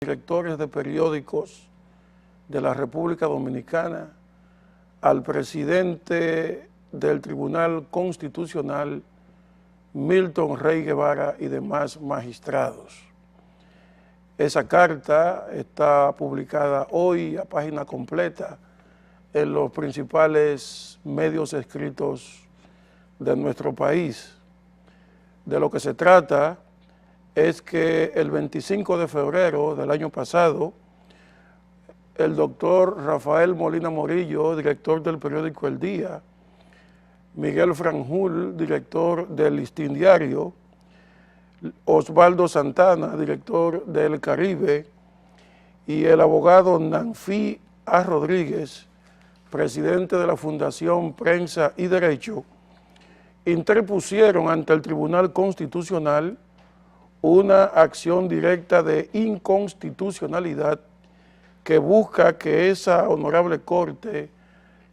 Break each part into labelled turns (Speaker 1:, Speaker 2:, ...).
Speaker 1: Directores de periódicos de la República Dominicana, al presidente del Tribunal Constitucional, Milton Rey Guevara, y demás magistrados. Esa carta está publicada hoy a página completa en los principales medios escritos de nuestro país. De lo que se trata es que el 25 de febrero del año pasado, el doctor Rafael Molina Morillo, director del periódico El Día, Miguel Franjul, director del Listín Diario, Osvaldo Santana, director del Caribe, y el abogado Nanfi A. Rodríguez, presidente de la Fundación Prensa y Derecho, interpusieron ante el Tribunal Constitucional una acción directa de inconstitucionalidad que busca que esa honorable Corte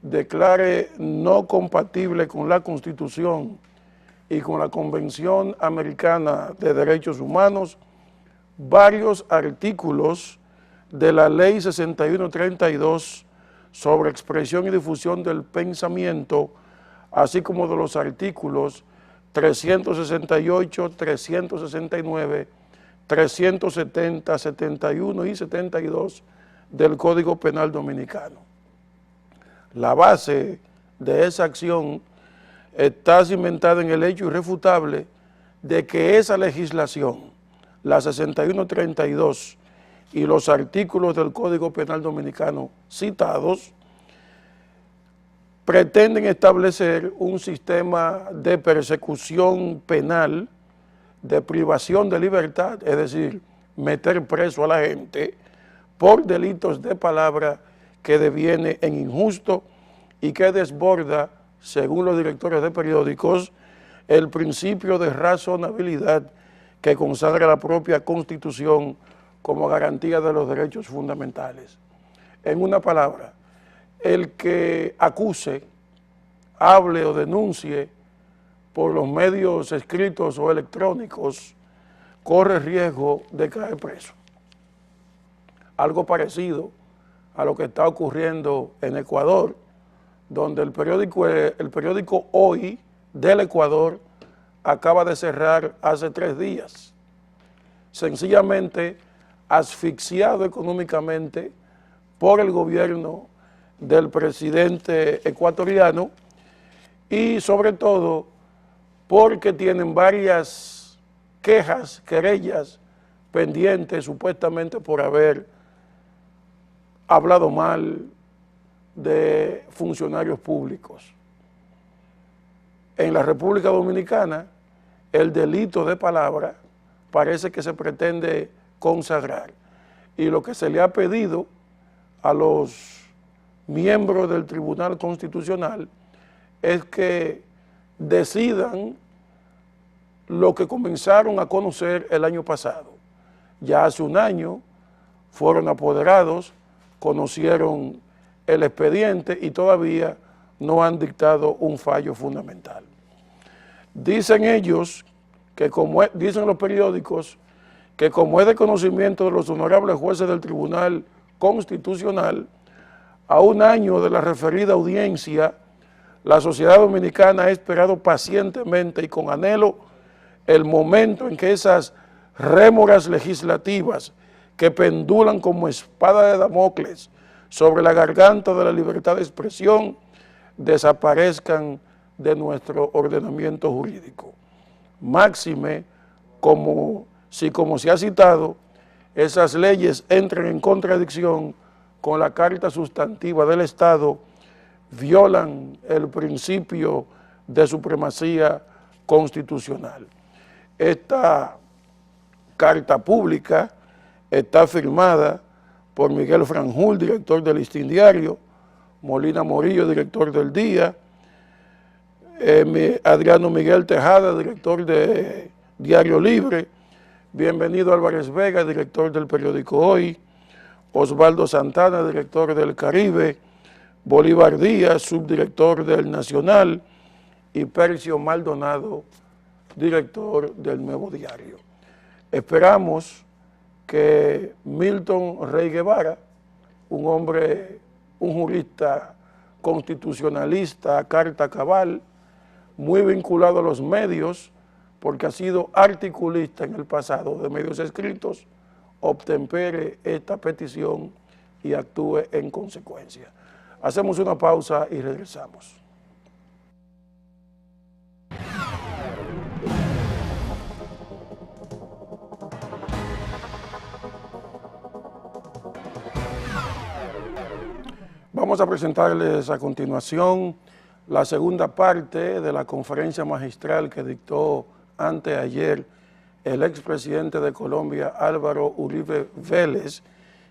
Speaker 1: declare no compatible con la Constitución y con la Convención Americana de Derechos Humanos varios artículos de la Ley 6132 sobre expresión y difusión del pensamiento, así como de los artículos 368, 369, 370, 71 y 72 del Código Penal Dominicano. La base de esa acción está cimentada en el hecho irrefutable de que esa legislación, la 6132 y los artículos del Código Penal Dominicano citados, pretenden establecer un sistema de persecución penal, de privación de libertad, es decir, meter preso a la gente por delitos de palabra que deviene en injusto y que desborda, según los directores de periódicos, el principio de razonabilidad que consagra la propia Constitución como garantía de los derechos fundamentales. En una palabra, el que acuse, hable o denuncie por los medios escritos o electrónicos corre riesgo de caer preso. Algo parecido a lo que está ocurriendo en Ecuador, donde el periódico Hoy del Ecuador acaba de cerrar hace 3 días, sencillamente asfixiado económicamente por el gobierno del presidente ecuatoriano y sobre todo porque tienen varias quejas, querellas pendientes supuestamente por haber hablado mal de funcionarios públicos. En la República Dominicana, el delito de palabra parece que se pretende consagrar, y lo que se le ha pedido a los miembros del Tribunal Constitucional es que decidan lo que comenzaron a conocer el año pasado. Ya hace un año fueron apoderados, conocieron el expediente y todavía no han dictado un fallo fundamental. Dicen ellos, dicen los periódicos, que como es de conocimiento de los honorables jueces del Tribunal Constitucional, a un año de la referida audiencia, la sociedad dominicana ha esperado pacientemente y con anhelo el momento en que esas rémoras legislativas que pendulan como espada de Damocles sobre la garganta de la libertad de expresión desaparezcan de nuestro ordenamiento jurídico. Máxime, como se ha citado, esas leyes entran en contradicción con la Carta Sustantiva del Estado, violan el principio de supremacía constitucional. Esta carta pública está firmada por Miguel Franjul, director del Listín Diario, Molina Morillo, director del Día, Adriano Miguel Tejada, director de Diario Libre, Bienvenido Álvarez Vega, director del periódico Hoy, Osvaldo Santana, director del Caribe, Bolívar Díaz, subdirector del Nacional, y Percio Maldonado, director del Nuevo Diario. Esperamos que Milton Rey Guevara, un hombre, un jurista constitucionalista, carta cabal, muy vinculado a los medios, porque ha sido articulista en el pasado de medios escritos, obtempere esta petición y actúe en consecuencia. Hacemos una pausa y regresamos. Vamos a presentarles a continuación la segunda parte de la conferencia magistral que dictó anteayer el expresidente de Colombia, Álvaro Uribe Vélez,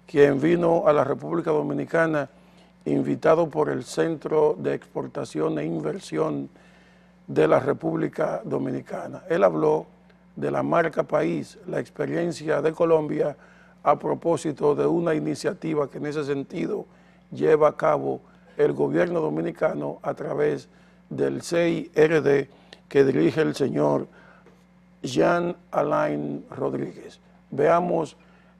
Speaker 1: quien vino a la República Dominicana invitado por el Centro de Exportación e Inversión de la República Dominicana. Él habló de la marca país, la experiencia de Colombia a propósito de una iniciativa que en ese sentido lleva a cabo el gobierno dominicano a través del CIRD que dirige el señor Jean Alain Rodríguez. Veamos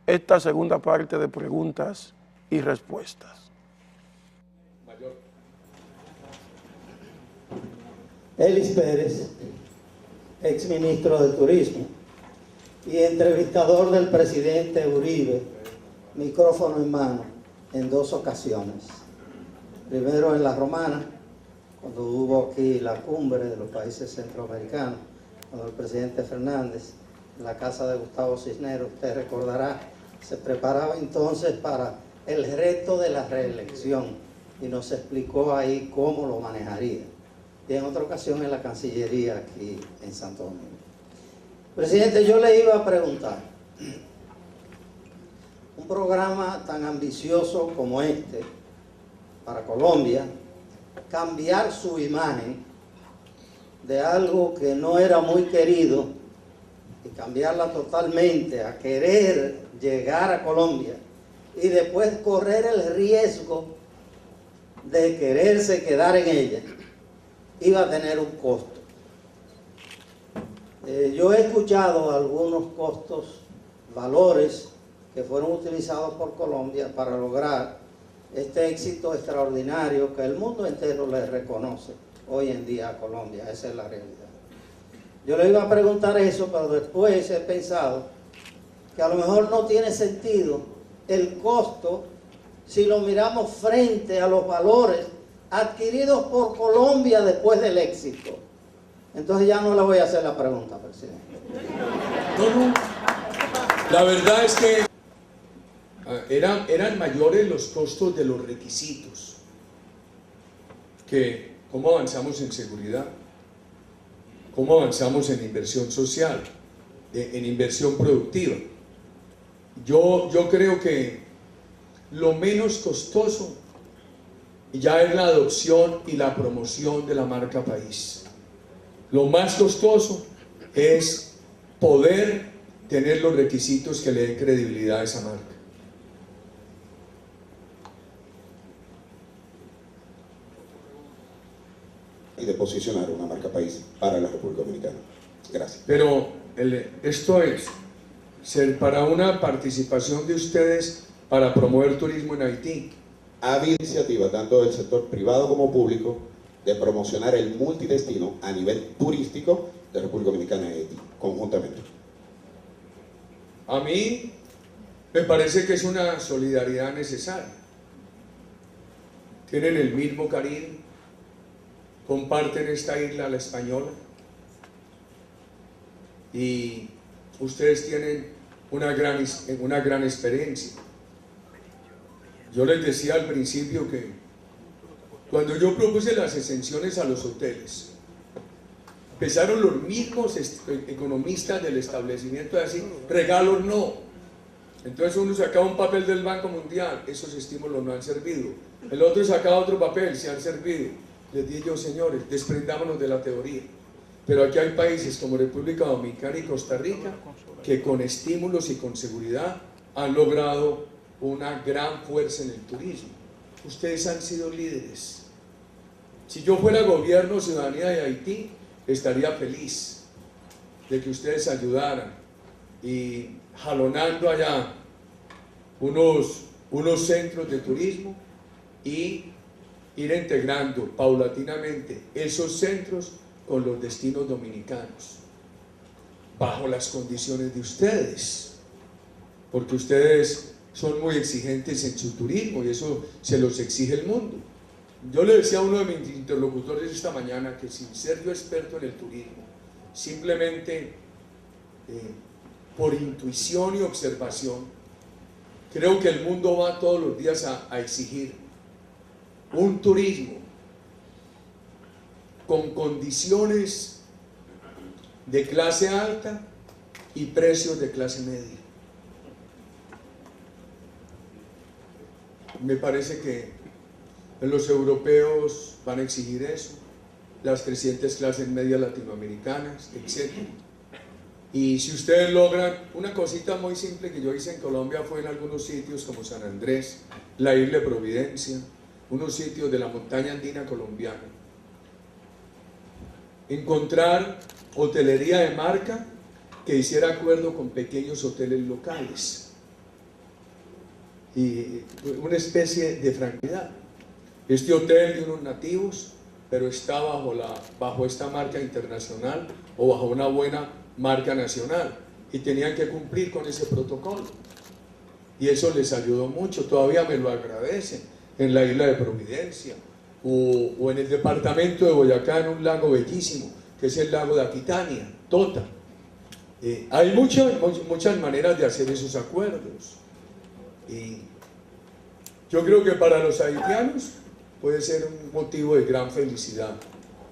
Speaker 1: esta segunda parte de preguntas y respuestas.
Speaker 2: Elis Pérez, exministro de Turismo y entrevistador del presidente Uribe, micrófono en mano, en dos ocasiones. Primero en La Romana, cuando hubo aquí la cumbre de los países centroamericanos, cuando el presidente Fernández, en la casa de Gustavo Cisneros, usted recordará, se preparaba entonces para el reto de la reelección y nos explicó ahí cómo lo manejaría. Y en otra ocasión en la Cancillería aquí en Santo Domingo. Presidente, yo le iba a preguntar, un programa tan ambicioso como este para Colombia, cambiar su imagen de algo que no era muy querido y cambiarla totalmente a querer llegar a Colombia y después correr el riesgo de quererse quedar en ella, iba a tener un costo. Yo he escuchado algunos costos, valores que fueron utilizados por Colombia para lograr este éxito extraordinario que el mundo entero le reconoce hoy en día a Colombia. Esa es la realidad. Yo le iba a preguntar eso, pero después he pensado que a lo mejor no tiene sentido el costo si lo miramos frente a los valores adquiridos por Colombia después del éxito. Entonces ya no le voy a hacer la pregunta, presidente.
Speaker 3: No. La verdad es que eran mayores los costos de los requisitos que cómo avanzamos en seguridad, cómo avanzamos en inversión social, en inversión productiva. Yo creo que lo menos costoso ya es la adopción y la promoción de la marca país. Lo más costoso es poder tener los requisitos que le den credibilidad a esa marca.
Speaker 4: Y de posicionar una marca país para la República Dominicana. Gracias.
Speaker 3: Pero esto es ser para una participación de ustedes para promover turismo en Haití.
Speaker 4: Ha habido iniciativas tanto del sector privado como público de promocionar el multidestino a nivel turístico de República Dominicana y Haití, conjuntamente.
Speaker 3: A mí me parece que es una solidaridad necesaria. Tienen el mismo Caribe, comparten esta isla, la española, y ustedes tienen una gran experiencia. Yo les decía al principio que cuando yo propuse las exenciones a los hoteles, empezaron los mismos economistas del establecimiento a decir, regalos no. Entonces uno sacaba un papel del Banco Mundial, esos estímulos no han servido. El otro sacaba otro papel, se han servido. Les dije yo, señores, desprendámonos de la teoría. Pero aquí hay países como República Dominicana y Costa Rica que con estímulos y con seguridad han logrado una gran fuerza en el turismo. Ustedes han sido líderes. Si yo fuera gobierno o ciudadanía de Haití, estaría feliz de que ustedes ayudaran y jalonando allá unos centros de turismo y ir integrando paulatinamente esos centros con los destinos dominicanos, bajo las condiciones de ustedes, porque ustedes son muy exigentes en su turismo y eso se los exige el mundo. Yo le decía a uno de mis interlocutores esta mañana que sin ser yo experto en el turismo, simplemente por intuición y observación, creo que el mundo va todos los días a exigir un turismo con condiciones de clase alta y precios de clase media. Me parece que los europeos van a exigir eso, las crecientes clases medias latinoamericanas, etc. Y si ustedes logran, una cosita muy simple que yo hice en Colombia fue en algunos sitios como San Andrés, la isla de Providencia, unos sitios de la montaña andina colombiana, encontrar hotelería de marca que hiciera acuerdo con pequeños hoteles locales y una especie de franquiciedad. Este hotel de unos nativos, pero está bajo esta marca internacional o bajo una buena marca nacional y tenían que cumplir con ese protocolo y eso les ayudó mucho, todavía me lo agradecen en la isla de Providencia o en el departamento de Boyacá, en un lago bellísimo que es el lago de Aquitania, Tota. Hay muchas maneras de hacer esos acuerdos y yo creo que para los haitianos puede ser un motivo de gran felicidad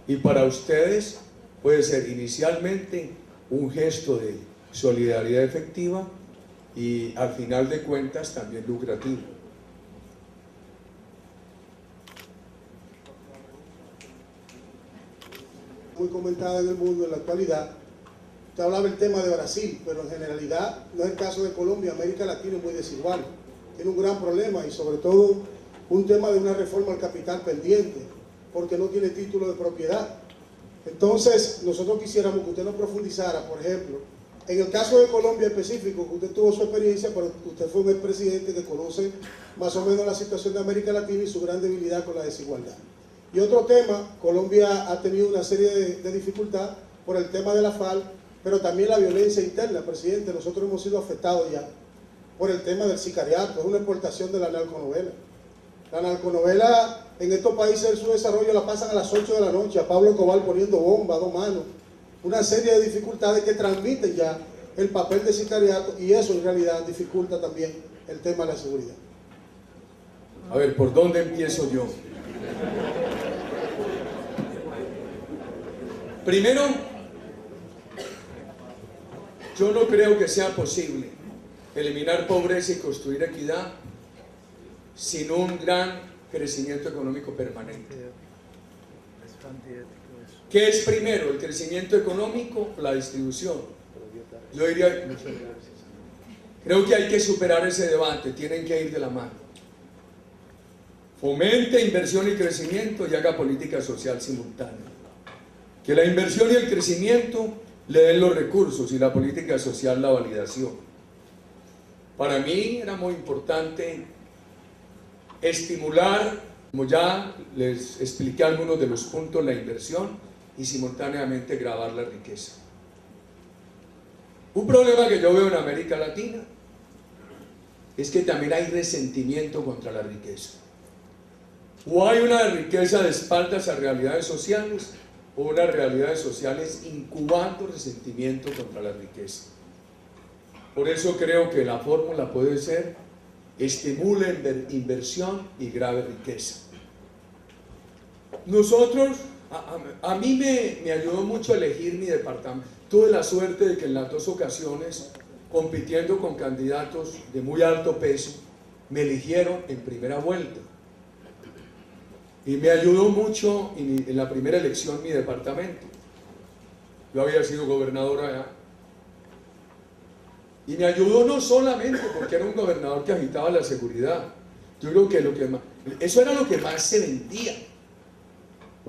Speaker 3: y para ustedes puede ser inicialmente un gesto de solidaridad efectiva y al final de cuentas también lucrativo.
Speaker 5: Muy comentada en el mundo en la actualidad. Usted hablaba del tema de Brasil, pero en generalidad no es el caso de Colombia. América Latina es muy desigual, tiene un gran problema y sobre todo un tema de una reforma al capital pendiente, porque no tiene título de propiedad. Entonces nosotros quisiéramos que usted nos profundizara, por ejemplo, en el caso de Colombia específico, que usted tuvo su experiencia, pero usted fue un expresidente que conoce más o menos la situación de América Latina y su gran debilidad con la desigualdad. Y otro tema, Colombia ha tenido una serie de dificultades por el tema de la FARC, pero también la violencia interna, presidente. Nosotros hemos sido afectados ya por el tema del sicariato, es una exportación de la narconovela. La narconovela en estos países del subdesarrollo la pasan a las 8 de la noche, a Pablo Escobar poniendo bomba a 2 manos, una serie de dificultades que transmiten ya el papel de sicariato y eso en realidad dificulta también el tema de la seguridad.
Speaker 3: A ver, ¿por dónde empiezo yo? Primero, yo no creo que sea posible eliminar pobreza y construir equidad sin un gran crecimiento económico permanente. ¿Qué es primero, el crecimiento económico o la distribución? Yo diría, creo que hay que superar ese debate, tienen que ir de la mano. Fomente inversión y crecimiento y haga política social simultánea. Que la inversión y el crecimiento le den los recursos y la política social la validación. Para mí era muy importante estimular, como ya les expliqué algunos de los puntos, la inversión y simultáneamente gravar la riqueza. Un problema que yo veo en América Latina es que también hay resentimiento contra la riqueza. O hay una riqueza de espaldas a realidades sociales o unas realidades sociales incubando resentimiento contra la riqueza. Por eso creo que la fórmula puede ser estimule inversión y grave riqueza. Nosotros, a mí me ayudó mucho a elegir mi departamento. Tuve la suerte de que en las 2 ocasiones, compitiendo con candidatos de muy alto peso, me eligieron en primera vuelta. Y me ayudó mucho en la primera elección mi departamento. Yo había sido gobernador allá. Y me ayudó no solamente porque era un gobernador que agitaba la seguridad. Yo creo que eso era lo que más se vendía.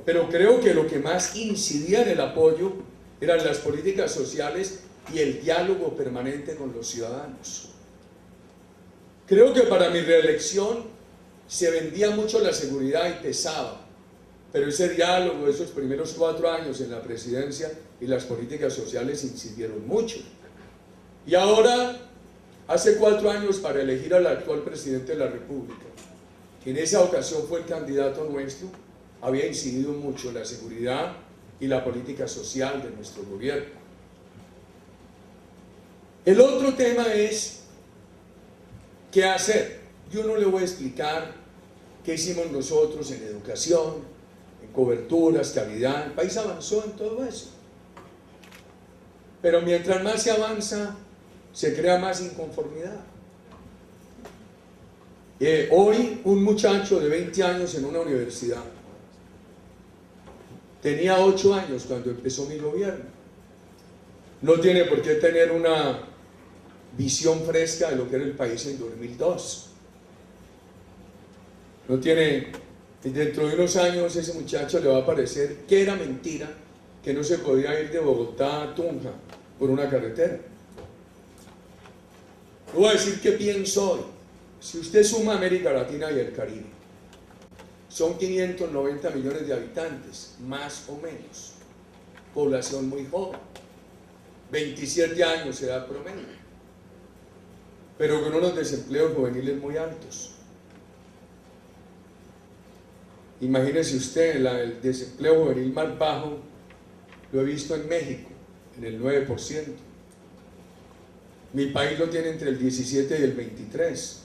Speaker 3: Pero creo que lo que más incidía en el apoyo eran las políticas sociales y el diálogo permanente con los ciudadanos. Creo que para mi reelección se vendía mucho la seguridad y pesaba, pero ese diálogo, esos primeros 4 años en la presidencia y las políticas sociales incidieron mucho. Y ahora, hace 4 años para elegir al actual presidente de la República, que en esa ocasión fue el candidato nuestro, había incidido mucho la seguridad y la política social de nuestro gobierno. El otro tema es qué hacer. Yo no le voy a explicar qué hicimos nosotros en educación, en coberturas, calidad. El país avanzó en todo eso. Pero mientras más se avanza, se crea más inconformidad. Hoy un muchacho de 20 años en una universidad tenía 8 años cuando empezó mi gobierno. No tiene por qué tener una visión fresca de lo que era el país en 2002. No tiene, dentro de unos años ese muchacho le va a parecer que era mentira que no se podía ir de Bogotá a Tunja por una carretera. Le voy a decir qué pienso hoy. Si usted suma América Latina y el Caribe, son 590 millones de habitantes, más o menos. Población muy joven, 27 años edad promedio, pero con unos desempleos juveniles muy altos. Imagínese usted, el desempleo juvenil más bajo lo he visto en México, en el 9%. Mi país lo tiene entre el 17 y el 23%.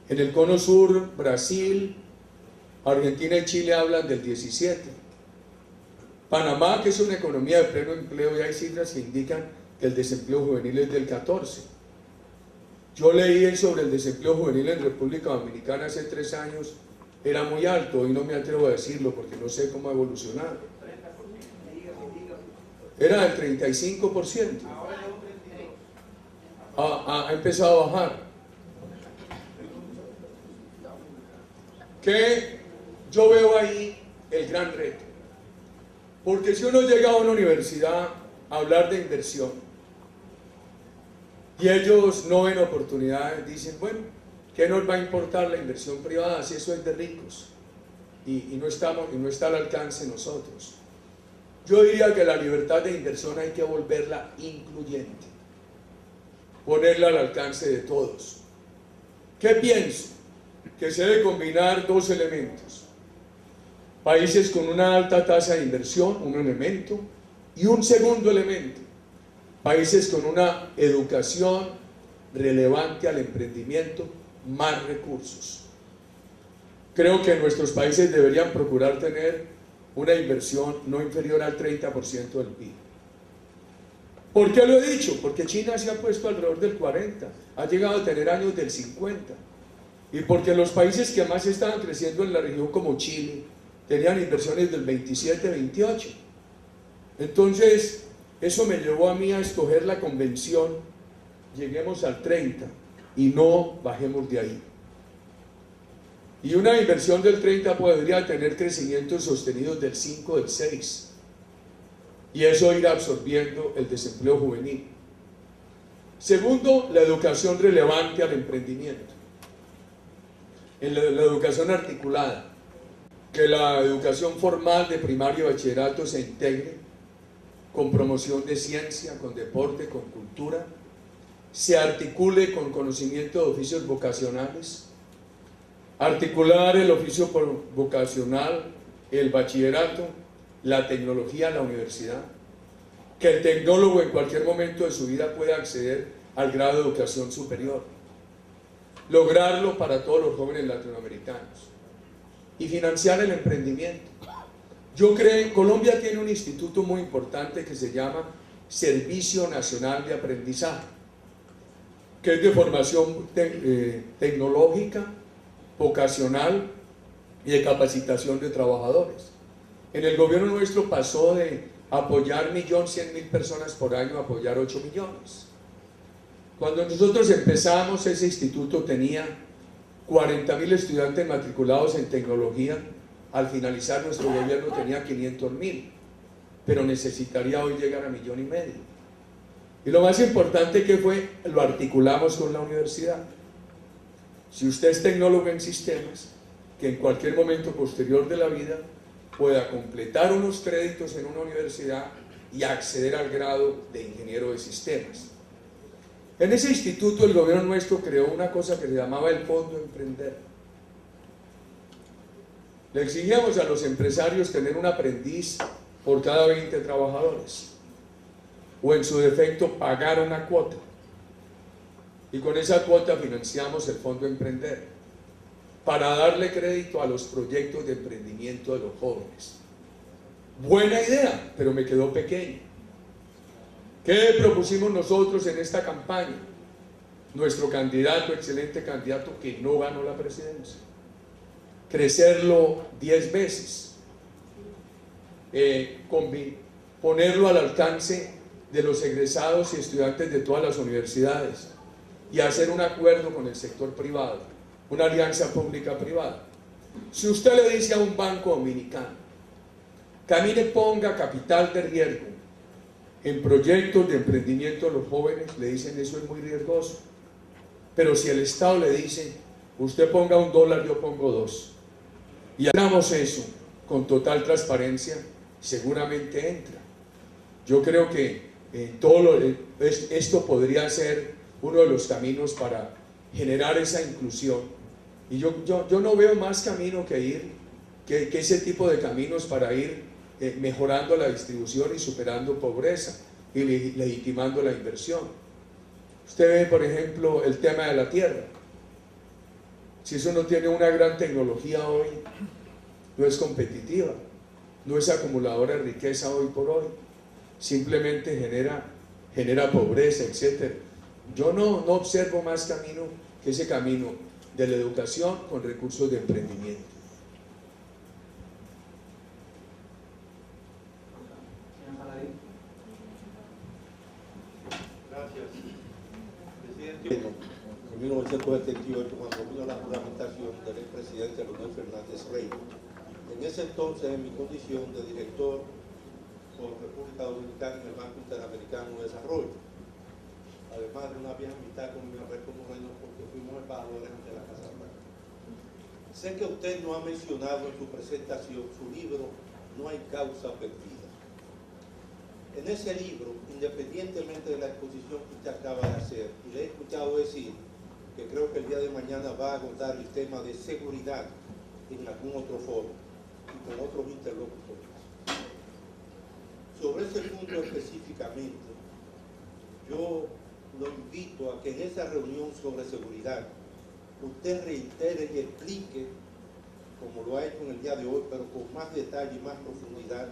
Speaker 3: En el cono sur, Brasil, Argentina y Chile hablan del 17%. Panamá, que es una economía de pleno empleo, ya hay cifras que indican que el desempleo juvenil es del 14%. Yo leí sobre el desempleo juvenil en República Dominicana hace 3 años, era muy alto, hoy no me atrevo a decirlo porque no sé cómo ha evolucionado. Era del 35%. Ha empezado a bajar. Que yo veo ahí el gran reto. Porque si uno llega a una universidad a hablar de inversión y ellos no ven oportunidades, dicen, bueno, ¿qué nos va a importar la inversión privada si eso es de ricos? Y no está al alcance de nosotros. Yo diría que la libertad de inversión hay que volverla incluyente, ponerla al alcance de todos. ¿Qué pienso? Que se debe combinar 2 elementos. Países con una alta tasa de inversión, un elemento, y un segundo elemento, países con una educación relevante al emprendimiento, más recursos. Creo que nuestros países deberían procurar tener una inversión no inferior al 30% del PIB. ¿Por qué lo he dicho? Porque China se ha puesto alrededor del 40%, ha llegado a tener años del 50%, y porque los países que más estaban creciendo en la región como Chile tenían inversiones del 27-28%. Entonces, eso me llevó a mí a escoger la convención, lleguemos al 30% y no bajemos de ahí. Y una inversión del 30% podría tener crecimientos sostenidos del 5, del 6%. Y eso irá absorbiendo el desempleo juvenil. Segundo, la educación relevante al emprendimiento. En la educación articulada, que la educación formal de primario y bachillerato se integre con promoción de ciencia, con deporte, con cultura, se articule con conocimiento de oficios vocacionales, articular el oficio vocacional, el bachillerato, la tecnología, la universidad, que el tecnólogo en cualquier momento de su vida pueda acceder al grado de educación superior, lograrlo para todos los jóvenes latinoamericanos y financiar el emprendimiento. Yo creo que Colombia tiene un instituto muy importante que se llama Servicio Nacional de Aprendizaje, que es de formación tecnológica, vocacional y de capacitación de trabajadores. En el gobierno nuestro pasó de apoyar 1.100.000 personas por año a apoyar 8 millones. Cuando nosotros empezamos, ese instituto tenía 40.000 estudiantes matriculados en tecnología. Al finalizar nuestro gobierno tenía 500.000, pero necesitaría hoy llegar a 1,5 millones. Y lo más importante que fue, lo articulamos con la universidad. Si usted es tecnólogo en sistemas, que en cualquier momento posterior de la vida pueda completar unos créditos en una universidad y acceder al grado de ingeniero de sistemas. En ese instituto el gobierno nuestro creó una cosa que se llamaba el Fondo Emprender. Le exigíamos a los empresarios tener un aprendiz por cada 20 trabajadores, o en su defecto pagar una cuota, y con esa cuota financiamos el Fondo Emprender para darle crédito a los proyectos de emprendimiento de los jóvenes. Buena idea, pero me quedó pequeño. ¿Qué propusimos nosotros en esta campaña? Nuestro candidato, excelente candidato que no ganó la presidencia, crecerlo 10 veces, ponerlo al alcance de los egresados y estudiantes de todas las universidades y hacer un acuerdo con el sector privado, una alianza pública-privada. Si usted le dice a un banco dominicano, camine, ponga capital de riesgo en proyectos de emprendimiento de los jóvenes, le dicen eso es muy riesgoso. Pero si el Estado le dice, usted ponga $1, yo pongo 2, y hagamos eso con total transparencia, seguramente entra. Yo creo que esto podría ser uno de los caminos para generar esa inclusión. Y yo no veo más camino que ese tipo de caminos para ir mejorando la distribución y superando pobreza y legitimando la inversión. Usted ve, por ejemplo, el tema de la tierra. Si eso no tiene una gran tecnología hoy, no es competitiva, no es acumuladora de riqueza hoy por hoy, simplemente genera pobreza, etc. Yo no observo más camino que ese camino de la educación con recursos de emprendimiento.
Speaker 6: Gracias. Presidente, en 1978, cuando vino la juramentación del expresidente Leonel Fernández Rey, en ese entonces, en mi condición de director por República Dominicana en el Banco Interamericano de Desarrollo, además de una vieja amistad con mi Alberto Moreno, porque fuimos embajadores ante la Casa Blanca. Sé que usted no ha mencionado en su presentación su libro No hay causa perdida. En ese libro, independientemente de la exposición que usted acaba de hacer, y le he escuchado decir que creo que el día de mañana va a abordar el tema de seguridad en algún otro foro y con otros interlocutores. Sobre ese punto específicamente, yo lo invito a que en esa reunión sobre seguridad usted reitere y explique, como lo ha hecho en el día de hoy, pero con más detalle y más profundidad,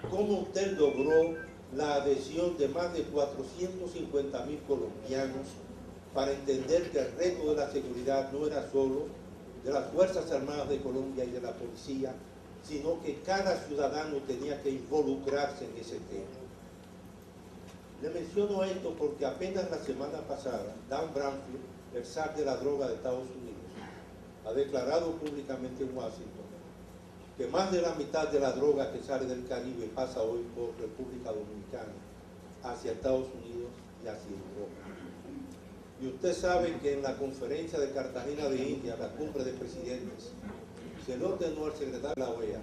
Speaker 6: cómo usted logró la adhesión de más de 450.000 colombianos para entender que el reto de la seguridad no era solo de las Fuerzas Armadas de Colombia y de la policía, sino que cada ciudadano tenía que involucrarse en ese tema. Le menciono esto porque apenas la semana pasada, Dan Bradfield, el zar de la droga de Estados Unidos, ha declarado públicamente en Washington que más de la mitad de la droga que sale del Caribe pasa hoy por República Dominicana, hacia Estados Unidos y hacia Europa. Y usted sabe que en la conferencia de Cartagena de India, la cumbre de presidentes, se le ordenó al secretario de la OEA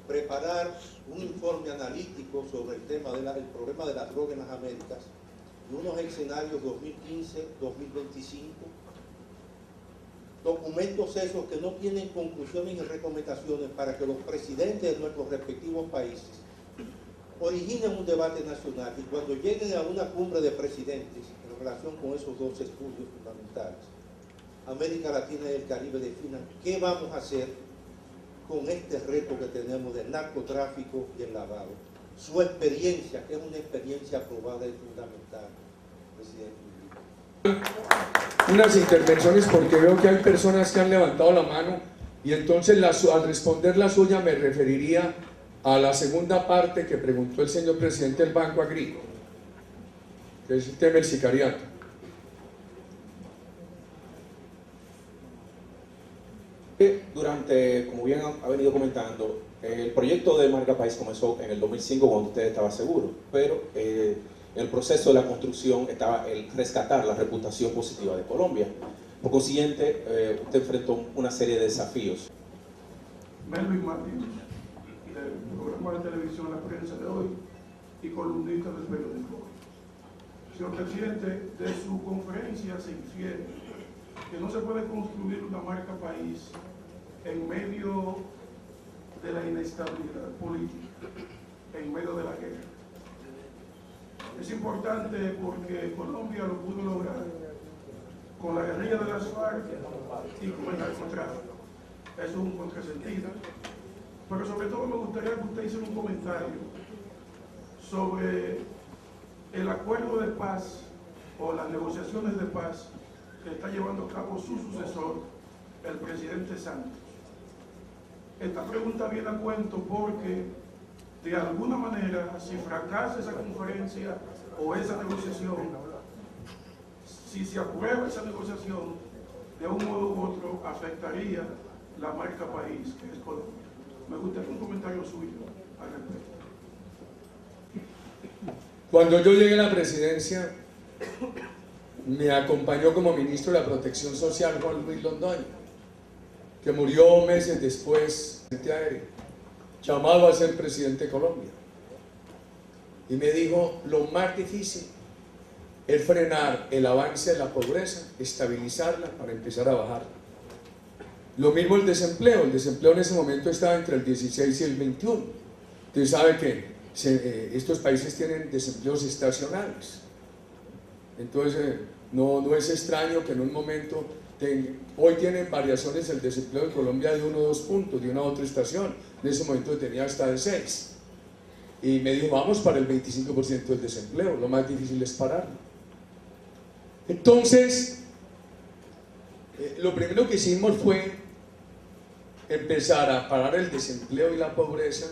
Speaker 6: preparar un informe analítico sobre el problema de la droga en las Américas, y unos escenarios 2015-2025, documentos esos que no tienen conclusiones ni recomendaciones para que los presidentes de nuestros respectivos países originen un debate nacional y cuando lleguen a una cumbre de presidentes en relación con esos dos estudios fundamentales, América Latina y el Caribe definan qué vamos a hacer con este reto que tenemos del narcotráfico y el lavado. Su experiencia, que es una experiencia probada y fundamental, presidente.
Speaker 3: Unas intervenciones porque veo que hay personas que han levantado la mano y entonces al responder la suya me referiría a la segunda parte que preguntó el señor presidente del Banco Agrícola, que es el tema del sicariato.
Speaker 7: Durante, como bien ha venido comentando, el proyecto de Marca País comenzó en el 2005 cuando usted estaba seguro, pero En el proceso de la construcción estaba el rescatar la reputación positiva de Colombia. Por consiguiente, usted enfrentó una serie de desafíos.
Speaker 1: Melvin Martínez, del programa de televisión La Prensa de Hoy y columnista del periódico Hoy. Señor presidente, de su conferencia se infiere que no se puede construir una marca país en medio de la inestabilidad política, en medio de la guerra. Es importante porque Colombia lo pudo lograr con la guerrilla de las FARC y con el narcotráfico. Eso es un contrasentido. Pero sobre todo me gustaría que usted hiciera un comentario sobre el acuerdo de paz o las negociaciones de paz que está llevando a cabo su sucesor, el presidente Santos. Esta pregunta viene a cuento porque, de alguna manera, si fracasa esa conferencia o esa negociación, si se aprueba esa negociación, de un modo u otro afectaría la marca país, que es Colombia. Me gustaría un comentario suyo al respecto.
Speaker 3: Cuando yo llegué a la presidencia, me acompañó como ministro de la Protección Social Juan Luis Londoño, que murió meses después de aéreo, llamado a ser presidente de Colombia. Y me dijo, lo más difícil es frenar el avance de la pobreza, estabilizarla para empezar a bajarla. Lo mismo el desempleo en ese momento estaba entre el 16 y el 21. Usted sabe que estos países tienen desempleos estacionales. Entonces, no es extraño que en un momento, hoy tienen variaciones el desempleo en Colombia de 1 o 2 puntos, de una a otra estación. En ese momento tenía hasta de 6. Y me dijo, vamos para el 25% del desempleo, lo más difícil es pararlo. Entonces, lo primero que hicimos fue empezar a parar el desempleo y la pobreza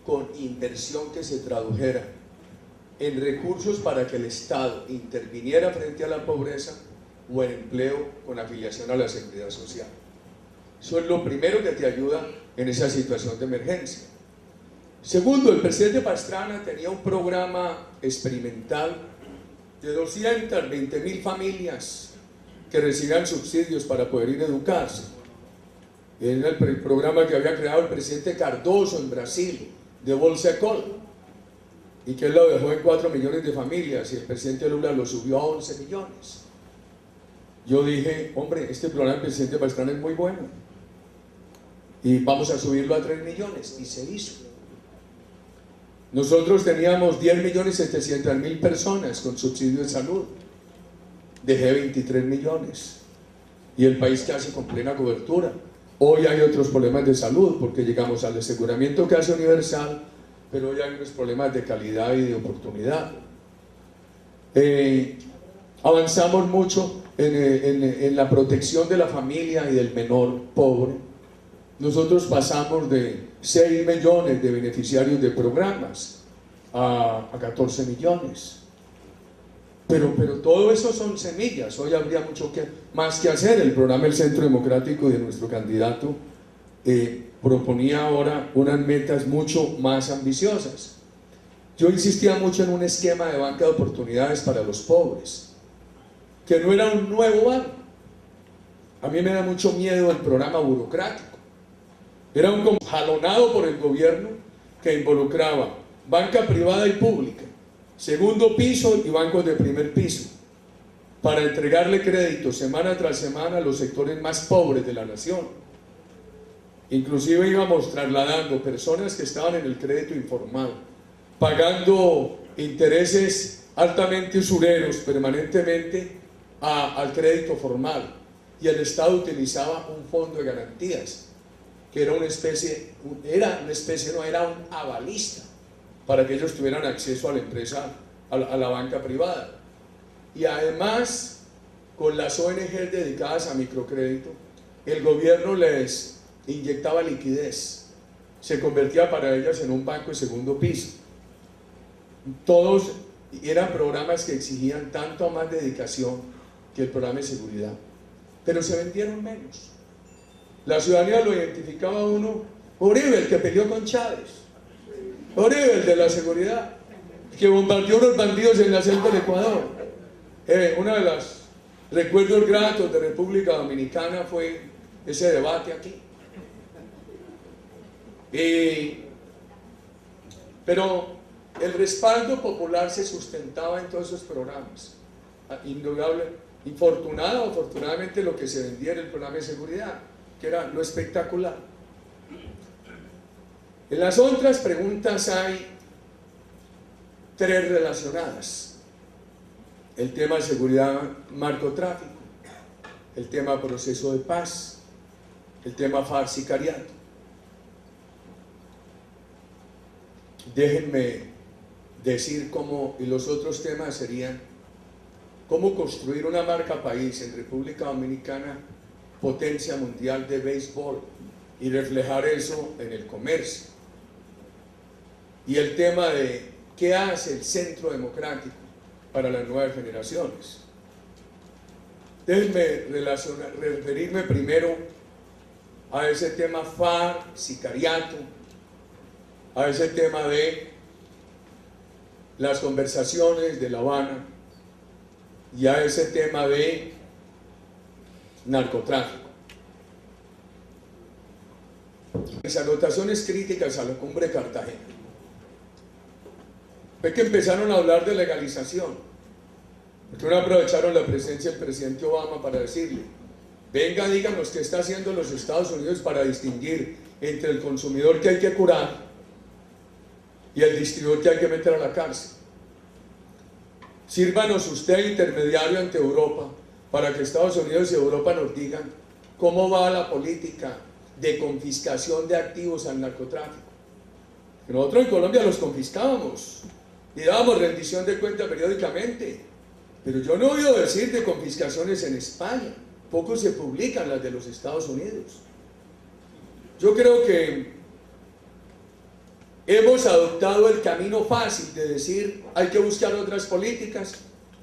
Speaker 3: con inversión que se tradujera en recursos para que el Estado interviniera frente a la pobreza o en empleo con afiliación a la seguridad social. Eso es lo primero que te ayuda en esa situación de emergencia. Segundo, el presidente Pastrana tenía un programa experimental de 220.000 familias que recibían subsidios para poder ir a educarse. Era el programa que había creado el presidente Cardoso en Brasil, de Bolsa Ecol, y que él lo dejó en 4 millones de familias y el presidente Lula lo subió a 11 millones. Yo dije, hombre, este programa del presidente Pastrana es muy bueno y vamos a subirlo a 3 millones, y se hizo. Nosotros teníamos 10.700.000 personas con subsidio de salud, dejé 23 millones y el país casi con plena cobertura. Hoy hay otros problemas de salud porque llegamos al aseguramiento casi universal, pero hoy hay unos problemas de calidad y de oportunidad. Avanzamos mucho en la protección de la familia y del menor pobre. Nosotros pasamos de 6 millones de beneficiarios de programas a 14 millones. Pero todo eso son semillas. Hoy habría mucho más que hacer. El programa del Centro Democrático de nuestro candidato proponía ahora unas metas mucho más ambiciosas. Yo insistía mucho en un esquema de banca de oportunidades para los pobres, que no era un nuevo banco. A mí me da mucho miedo el programa burocrático. Era un jalonado por el gobierno que involucraba banca privada y pública, segundo piso y bancos de primer piso, para entregarle crédito semana tras semana a los sectores más pobres de la nación. Inclusive íbamos trasladando personas que estaban en el crédito informal, pagando intereses altamente usureros permanentemente al crédito formal, y el Estado utilizaba un fondo de garantías que era era un avalista para que ellos tuvieran acceso a la empresa, a la banca privada. Y además, con las ONG dedicadas a microcrédito, el gobierno les inyectaba liquidez, se convertía para ellas en un banco de segundo piso. Todos eran programas que exigían tanto o más dedicación que el programa de seguridad, pero se vendieron menos. La ciudadanía lo identificaba a uno: Uribe, el que peleó con Chávez, Uribe, el de la seguridad. que bombardeó a unos bandidos en la selva del Ecuador. Uno de los recuerdos gratos de República Dominicana fue ese debate aquí. Pero el respaldo popular se sustentaba en todos esos programas. Indudable, infortunado o afortunadamente lo que se vendía era el programa de seguridad, que era lo espectacular. En las otras preguntas hay tres relacionadas: el tema de seguridad, narcotráfico, el tema proceso de paz, el tema FARC sicariato. Déjenme decir cómo, y los otros temas serían cómo construir una marca país en República Dominicana, potencia mundial de béisbol, y reflejar eso en el comercio. Y el tema de qué hace el Centro Democrático para las nuevas generaciones. Déjenme referirme primero a ese tema FARC, sicariato, a ese tema de las conversaciones de La Habana y a ese tema de narcotráfico. Mis anotaciones críticas a la cumbre de Cartagena fue que empezaron a hablar de legalización, porque no aprovecharon la presencia del presidente Obama para decirle: venga, díganos qué está haciendo los Estados Unidos para distinguir entre el consumidor que hay que curar y el distribuidor que hay que meter a la cárcel. Sírvanos usted intermediario ante Europa para que Estados Unidos y Europa nos digan cómo va la política de confiscación de activos al narcotráfico. Nosotros en Colombia los confiscábamos y dábamos rendición de cuenta periódicamente, pero yo no he oído decir de confiscaciones en España. Poco se publican las de los Estados Unidos. Yo creo que hemos adoptado el camino fácil de decir hay que buscar otras políticas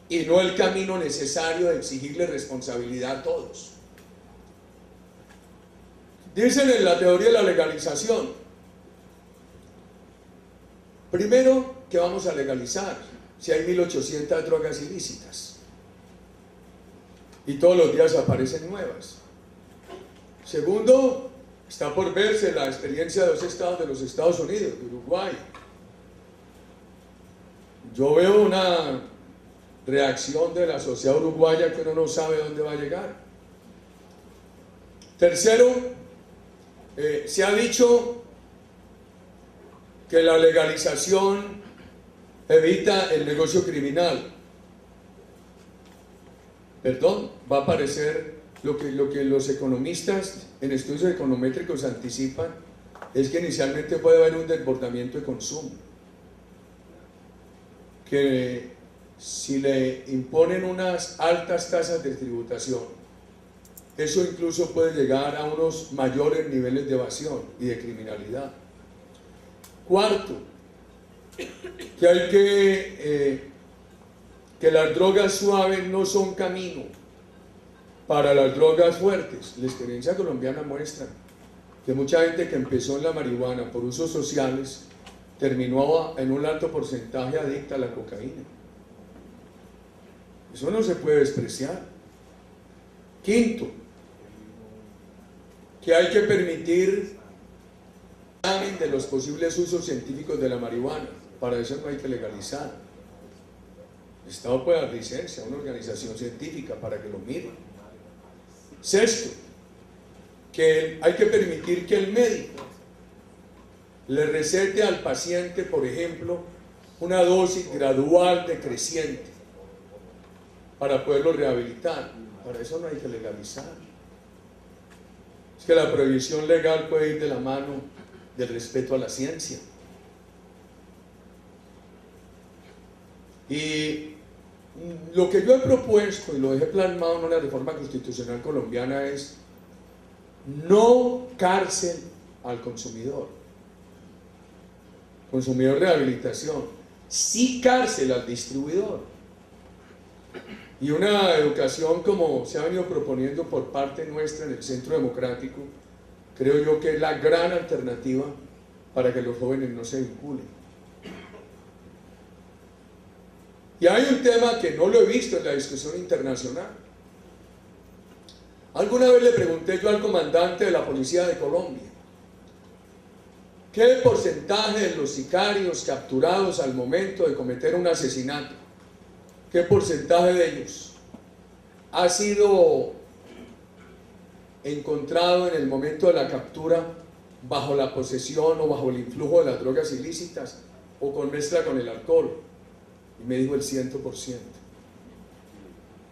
Speaker 3: y no el camino necesario de exigirle responsabilidad a todos. Dicen en la teoría de la legalización, primero, que vamos a legalizar si hay 1800 drogas ilícitas y todos los días aparecen nuevas. Segundo, está por verse la experiencia de los estados de los Estados Unidos, de Uruguay. Yo veo una reacción de la sociedad uruguaya que uno no sabe dónde va a llegar. Tercero, se ha dicho que la legalización evita el negocio criminal. Perdón, va a aparecer lo que los economistas en estudios econométricos anticipan, es que inicialmente puede haber un desbordamiento de consumo, que si le imponen unas altas tasas de tributación, eso incluso puede llegar a unos mayores niveles de evasión y de criminalidad. Cuarto, que hay que las drogas suaves no son camino para las drogas fuertes. La experiencia colombiana muestra que mucha gente que empezó en la marihuana por usos sociales terminó en un alto porcentaje adicta a la cocaína. Eso no se puede despreciar. Quinto, que hay que permitir examen de los posibles usos científicos de la marihuana. Para eso no hay que legalizar. El Estado puede dar licencia a una organización científica para que lo mire. Sexto, que hay que permitir que el médico le recete al paciente, por ejemplo, una dosis gradual decreciente para poderlo rehabilitar. Para eso no hay que legalizar. Es que la prohibición legal puede ir de la mano del respeto a la ciencia. Y lo que yo he propuesto y lo dejé plasmado en una reforma constitucional colombiana es no cárcel al consumidor, rehabilitación, sí cárcel al distribuidor, y una educación como se ha venido proponiendo por parte nuestra en el Centro Democrático. Creo yo que es la gran alternativa para que los jóvenes no se vinculen. Y hay un tema que no lo he visto en la discusión internacional. Alguna vez le pregunté yo al comandante de la Policía de Colombia, ¿qué porcentaje de los sicarios capturados al momento de cometer un asesinato, qué porcentaje de ellos ha sido encontrado en el momento de la captura bajo la posesión o bajo el influjo de las drogas ilícitas o con mezcla con el alcohol? Y me dijo el 100%.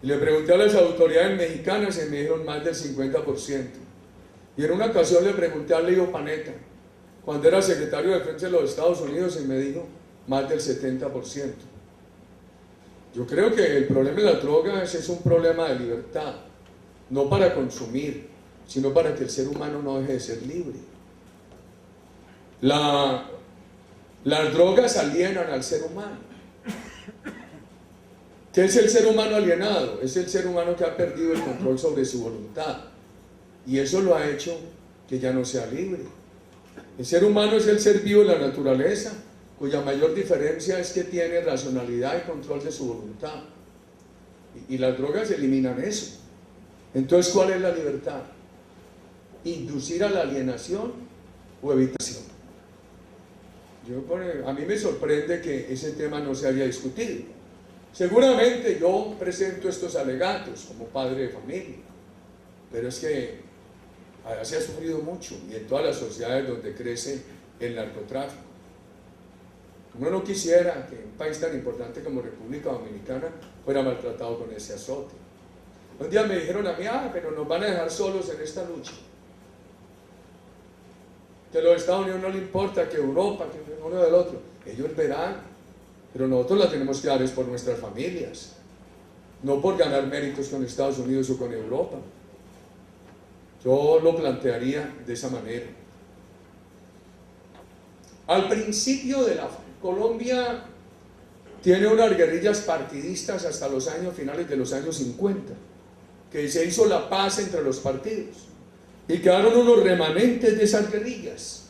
Speaker 3: Y le pregunté a las autoridades mexicanas y me dijeron más del 50%. Y en una ocasión le pregunté a Leo Panetta, cuando era secretario de Defensa de los Estados Unidos, y me dijo más del 70%. Yo creo que el problema de las drogas es un problema de libertad, no para consumir, sino para que el ser humano no deje de ser libre. Las drogas alienan al ser humano. ¿Qué es el ser humano alienado? Es el ser humano que ha perdido el control sobre su voluntad. Y eso lo ha hecho que ya no sea libre. El ser humano es el ser vivo de la naturaleza, cuya mayor diferencia es que tiene racionalidad y control de su voluntad. Y las drogas eliminan eso. Entonces, ¿cuál es la libertad? ¿Inducir a la alienación o evitación? A mí me sorprende que ese tema no se haya discutido. Seguramente yo presento estos alegatos como padre de familia, pero es que allá se ha sufrido mucho, y en todas las sociedades donde crece el narcotráfico. Uno no quisiera que un país tan importante como República Dominicana fuera maltratado con ese azote. Un día me dijeron a mí, pero nos van a dejar solos en esta lucha. Que a los Estados Unidos no le importa, que Europa, que uno del otro. Ellos verán, pero nosotros la tenemos que dar es por nuestras familias, no por ganar méritos con Estados Unidos o con Europa. Yo lo plantearía de esa manera. Al principio de Colombia tiene unas guerrillas partidistas hasta los años finales de los años 50, que se hizo la paz entre los partidos y quedaron unos remanentes de esas guerrillas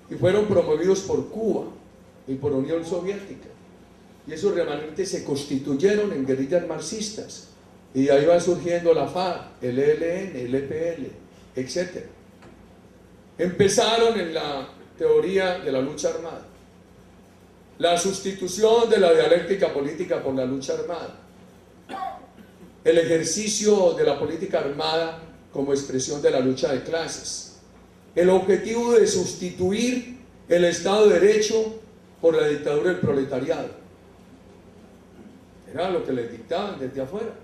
Speaker 3: y fueron promovidos por Cuba y por Unión Soviética, y esos remanentes se constituyeron en guerrillas marxistas, y ahí va surgiendo la FARC, el ELN, el EPL, etc. Empezaron en la teoría de la lucha armada, la sustitución de la dialéctica política por la lucha armada, el ejercicio de la política armada como expresión de la lucha de clases, el objetivo de sustituir el Estado de Derecho por la dictadura del proletariado. Era lo que les dictaban desde afuera.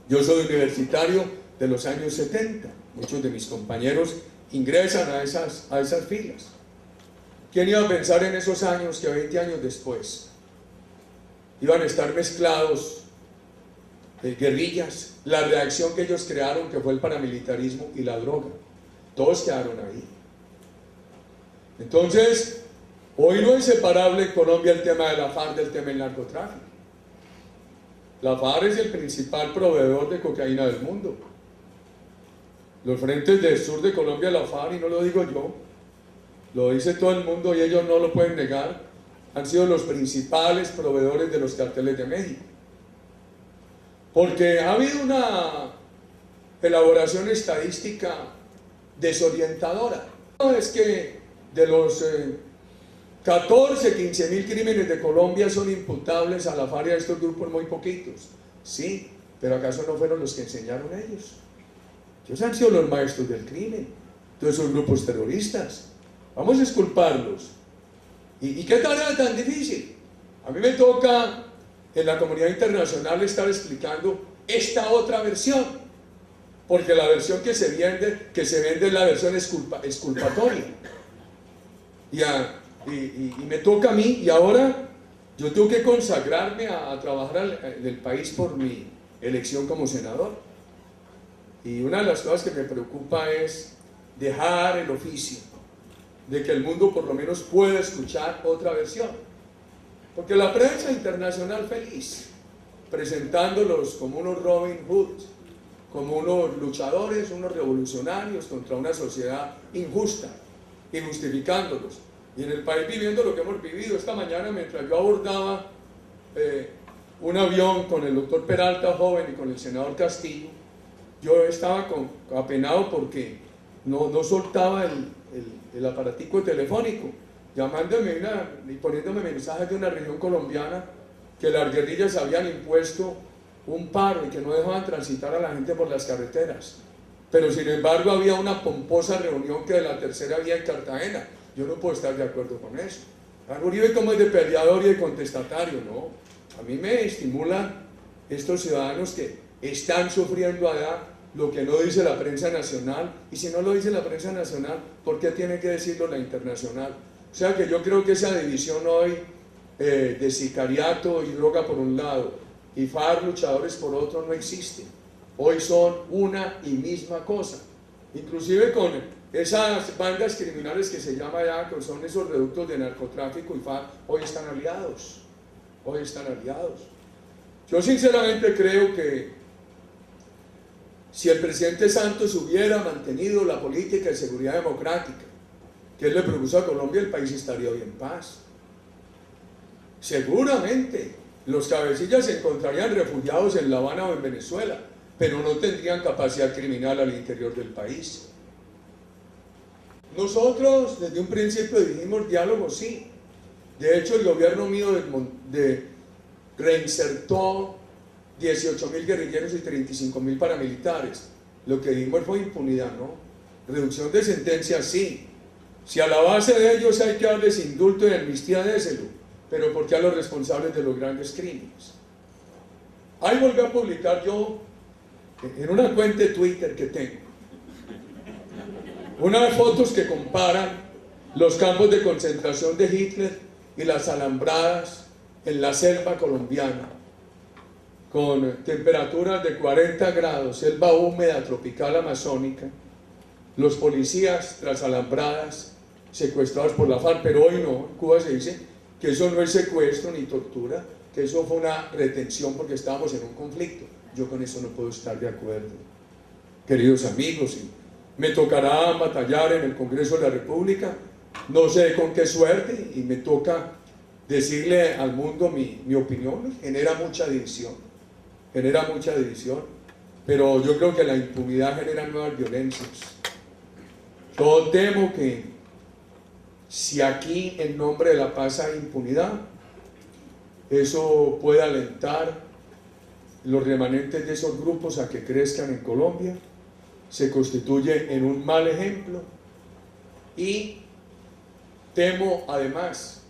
Speaker 3: Yo soy universitario de los años 70, muchos de mis compañeros ingresan a esas filas. ¿Quién iba a pensar en esos años que 20 años después iban a estar mezclados guerrillas, la reacción que ellos crearon, que fue el paramilitarismo, y la droga? Todos quedaron ahí. Entonces, hoy no es separable en Colombia el tema de la FARC del tema del narcotráfico. La FARC es el principal proveedor de cocaína del mundo. Los frentes del sur de Colombia, la FARC, y no lo digo yo, lo dice todo el mundo y ellos no lo pueden negar, han sido los principales proveedores de los carteles de México. Porque ha habido una elaboración estadística desorientadora. No es que de los 14, 15 mil crímenes de Colombia son imputables a la FARC y a estos grupos muy poquitos. Sí, pero ¿acaso no fueron los que enseñaron ellos? Ellos han sido los maestros del crimen, todos esos grupos terroristas. Vamos a exculparlos. ¿Y qué tarea tan difícil? A mí me toca en la comunidad internacional estar explicando esta otra versión, porque la versión que se vende es la versión exculpatoria. Y me toca a mí, y ahora yo tengo que consagrarme a trabajar del país por mi elección como senador. Y una de las cosas que me preocupa es dejar el oficio, de que el mundo por lo menos pueda escuchar otra versión. Porque la prensa internacional feliz, presentándolos como unos Robin Hood, como unos luchadores, unos revolucionarios contra una sociedad injusta, y justificándolos. y en el país viviendo lo que hemos vivido. Esta mañana, mientras yo abordaba un avión con el doctor Peralta joven y con el senador Castillo, yo estaba apenado porque no soltaba el aparatico telefónico, llamándome y poniéndome mensajes de una región colombiana que las guerrillas habían impuesto un paro y que no dejaban transitar a la gente por las carreteras. Pero sin embargo había una pomposa reunión que de la tercera vía en Cartagena. Yo no puedo estar de acuerdo con eso. Uribe como es de peleador y de contestatario, no. A mí me estimulan estos ciudadanos que están sufriendo allá lo que no dice la prensa nacional, y si no lo dice la prensa nacional, ¿por qué tiene que decirlo la internacional? O sea que yo creo que esa división hoy de sicariato y droga por un lado y FARC luchadores por otro no existe. Hoy son una y misma cosa, inclusive con esas bandas criminales que se llama ya, que son esos reductos de narcotráfico y FARC, hoy están aliados, Yo sinceramente creo que si el presidente Santos hubiera mantenido la política de seguridad democrática que él le propuso a Colombia, el país estaría hoy en paz. Seguramente los cabecillas se encontrarían refugiados en La Habana o en Venezuela, pero no tendrían capacidad criminal al interior del país. Nosotros desde un principio dijimos diálogo, sí. De hecho, el gobierno mío reinsertó 18.000 guerrilleros y 35.000 paramilitares. Lo que dijimos fue impunidad, ¿no? Reducción de sentencias, sí. Si a la base de ellos hay que darles indulto y amnistía, déselo. Pero ¿por qué a los responsables de los grandes crímenes? Ahí volví a publicar yo, en una cuenta de Twitter que tengo, unas fotos que comparan los campos de concentración de Hitler y las alambradas en la selva colombiana, con temperaturas de 40 grados, selva húmeda tropical amazónica, los policías tras alambradas secuestrados por la FARC, pero hoy no. En Cuba se dice que eso no es secuestro ni tortura, que eso fue una retención porque estábamos en un conflicto. Yo con eso no puedo estar de acuerdo. Queridos amigos, me tocará batallar en el Congreso de la República, no sé con qué suerte, y me toca decirle al mundo mi opinión. Genera mucha división, pero yo creo que la impunidad genera nuevas violencias. Yo temo que si aquí en nombre de la paz hay impunidad, eso puede alentar los remanentes de esos grupos a que crezcan en Colombia, se constituye en un mal ejemplo, y temo además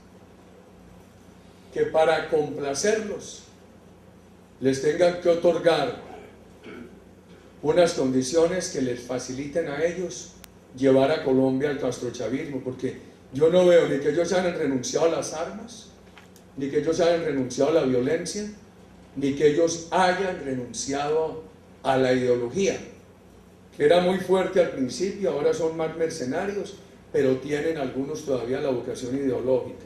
Speaker 3: que para complacerlos les tengan que otorgar unas condiciones que les faciliten a ellos llevar a Colombia al castrochavismo, porque yo no veo ni que ellos hayan renunciado a las armas, ni que ellos hayan renunciado a la violencia, ni que ellos hayan renunciado a la ideología, que era muy fuerte al principio, ahora son más mercenarios, pero tienen algunos todavía la vocación ideológica.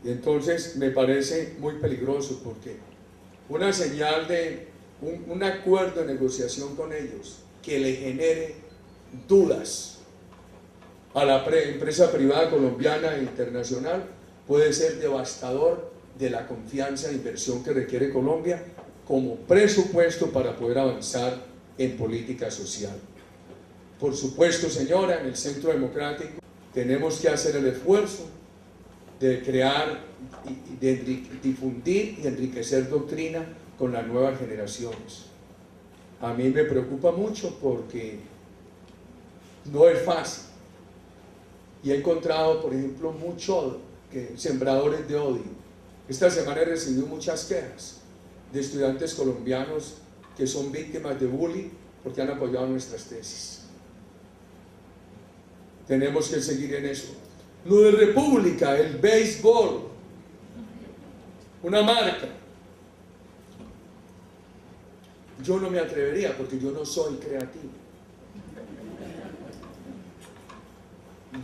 Speaker 3: Y entonces me parece muy peligroso, porque una señal de un acuerdo de negociación con ellos que le genere dudas a la empresa privada colombiana e internacional puede ser devastador de la confianza e inversión que requiere Colombia como presupuesto para poder avanzar en política social. Por supuesto, señora, en el Centro Democrático tenemos que hacer el esfuerzo de crear, de difundir y enriquecer doctrina con las nuevas generaciones. A mí me preocupa mucho porque no es fácil, y he encontrado, por ejemplo, muchos sembradores de odio. Esta semana he recibido muchas quejas de estudiantes colombianos que son víctimas de bullying porque han apoyado nuestras tesis. Tenemos que seguir en eso. Lo de República, el béisbol, una marca. Yo no me atrevería porque yo no soy creativo.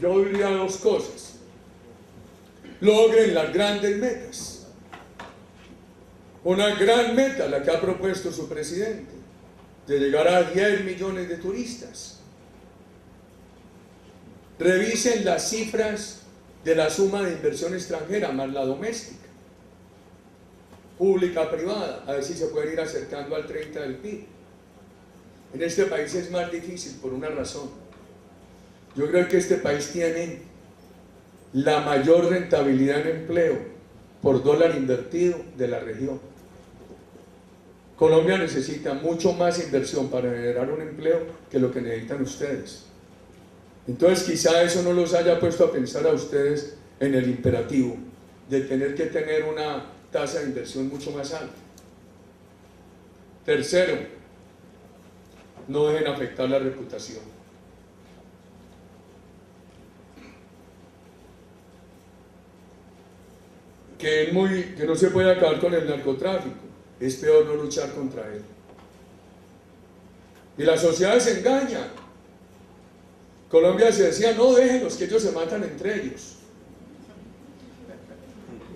Speaker 3: Yo diría dos cosas: logren las grandes metas. Una gran meta, la que ha propuesto su presidente, de llegar a 10 millones de turistas. Revisen las cifras de la suma de inversión extranjera más la doméstica, pública, privada, a ver si se pueden ir acercando al 30 del PIB. En este país es más difícil por una razón. Yo creo que este país tiene la mayor rentabilidad en empleo por dólar invertido de la región. Colombia necesita mucho más inversión para generar un empleo que lo que necesitan ustedes. Entonces quizá eso no los haya puesto a pensar a ustedes en el imperativo de tener que tener una tasa de inversión mucho más alta. Tercero, no dejen afectar la reputación. Que no se puede acabar con el narcotráfico, es peor no luchar contra él. Y la sociedad se engaña. Colombia se decía, no déjenlos, que ellos se matan entre ellos.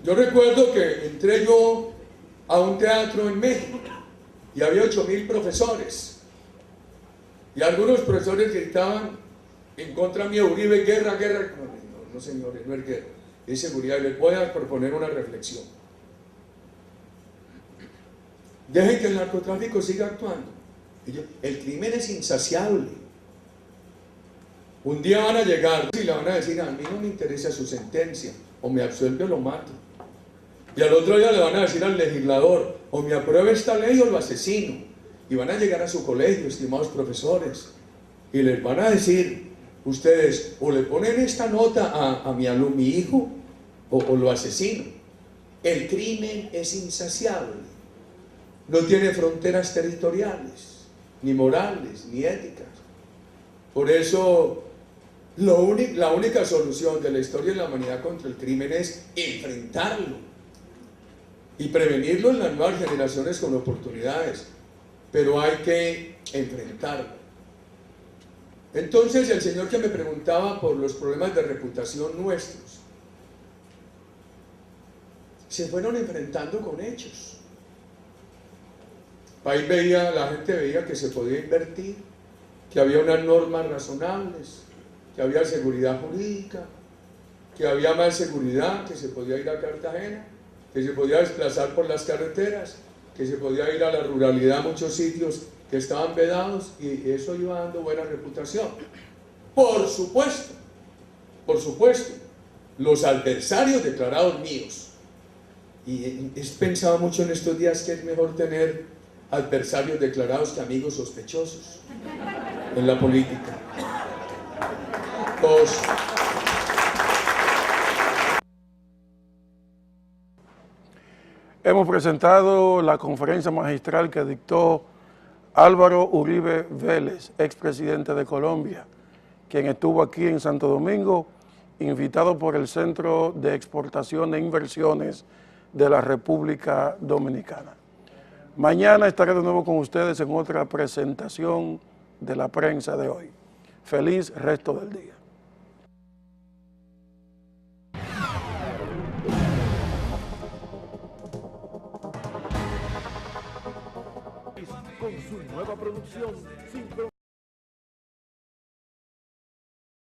Speaker 3: Yo recuerdo que entré yo a un teatro en México y había 8.000 profesores. Y algunos profesores gritaban en contra mía, Uribe, guerra, guerra. No, señores, no es guerra, es seguridad. Y les voy a proponer una reflexión. Dejen que el narcotráfico siga actuando. El crimen es insaciable. Un día van a llegar y le van a decir, a mí no me interesa su sentencia, o me absuelve o lo mato. Y al otro día le van a decir al legislador, o me aprueba esta ley o lo asesino. Y van a llegar a su colegio, estimados profesores, y les van a decir, ustedes o le ponen esta nota a mi hijo, o lo asesino. El crimen es insaciable. No tiene fronteras territoriales, ni morales, ni éticas. Por eso, la única solución de la historia de la humanidad contra el crimen es enfrentarlo y prevenirlo en las nuevas generaciones con oportunidades, pero hay que enfrentarlo. Entonces, el señor que me preguntaba por los problemas de reputación nuestros, se fueron enfrentando con hechos. Ahí la gente veía que se podía invertir, que había unas normas razonables, que había seguridad jurídica, que había más seguridad, que se podía ir a Cartagena, que se podía desplazar por las carreteras, que se podía ir a la ruralidad a muchos sitios que estaban vedados, y eso iba dando buena reputación. Por supuesto, los adversarios declarados míos, y he pensado mucho en estos días que es mejor tener adversarios declarados que amigos sospechosos en la política.
Speaker 1: Hemos presentado la conferencia magistral que dictó Álvaro Uribe Vélez, expresidente de Colombia, quien estuvo aquí en Santo Domingo, invitado por el Centro de Exportación e Inversiones de la República Dominicana. Mañana estaré de nuevo con ustedes en otra presentación de la prensa de hoy. Feliz resto del día.
Speaker 8: Con su nueva producción,